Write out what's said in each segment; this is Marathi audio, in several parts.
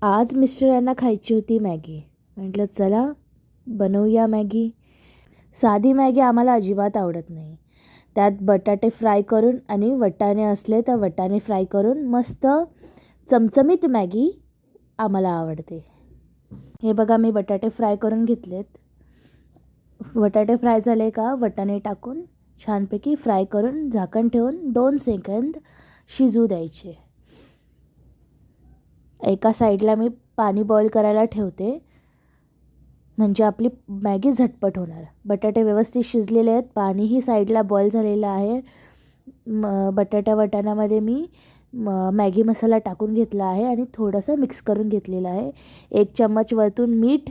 आज मिस्टरांना खायची होती मॅगी. म्हटलं चला बनवूया मॅगी. साधी मॅगी आम्हाला अजिबात आवडत नाही. त्यात बटाटे फ्राय करून आणि वाटाणे असले तर वाटाणे फ्राय करून मस्त चमचमीत मॅगी आम्हाला आवडते. हे बघा मी बटाटे फ्राय करून घेतलेत. बटाटे फ्राय झाले का वाटाणे टाकून छानपैकी फ्राय करून झाकण ठेवून 2 सेकंद शिजू द्यायचे. एका साईडला मी पाणी बॉईल करायला ठेवते, म्हणजे आपली मॅगी झटपट होणार. बटाटे व्यवस्थित शिजलेले आहेत, पाणीही साईडला बॉईल झालेलं आहे. वाटाण्यामध्ये मी मॅगी मसाला टाकून घेतला आहे आणि थोडंसं मिक्स करून घेतलेलं आहे. 1 चम्मच वरतून मीठ,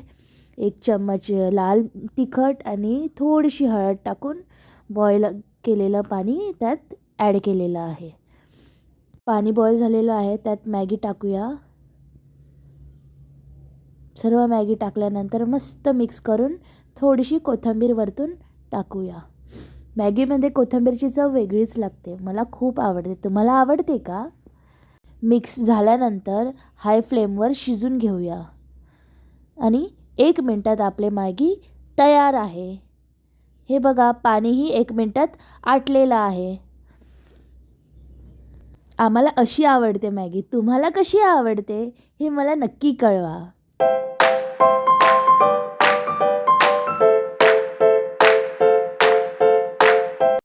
1 चम्मच लाल तिखट आणि थोडीशी हळद टाकून बॉईल केलेलं पाणी त्यात ॲड केलेलं आहे. पाणी बॉईल झालेलं आहे, त्यात मॅगी टाकूया. सर्व मॅगी टाकल्यानंतर मस्त मिक्स करून थोडीशी कोथिंबीर वरतून टाकूया. मॅगीमध्ये कोथिंबीरची चव वेगळीच लागते, मला खूप आवडते. तुम्हाला आवडते का? मिक्स झाल्यानंतर हाय फ्लेमवर शिजून घेऊया आणि 1 मिनटात आपले मॅगी तयार आहे. हे बघा पाणीही 1 मिनटात आटलेलं आहे. आम्हाला अशी आवडते मॅगी. तुम्हाला कशी आवडते हे मला नक्की कळवा.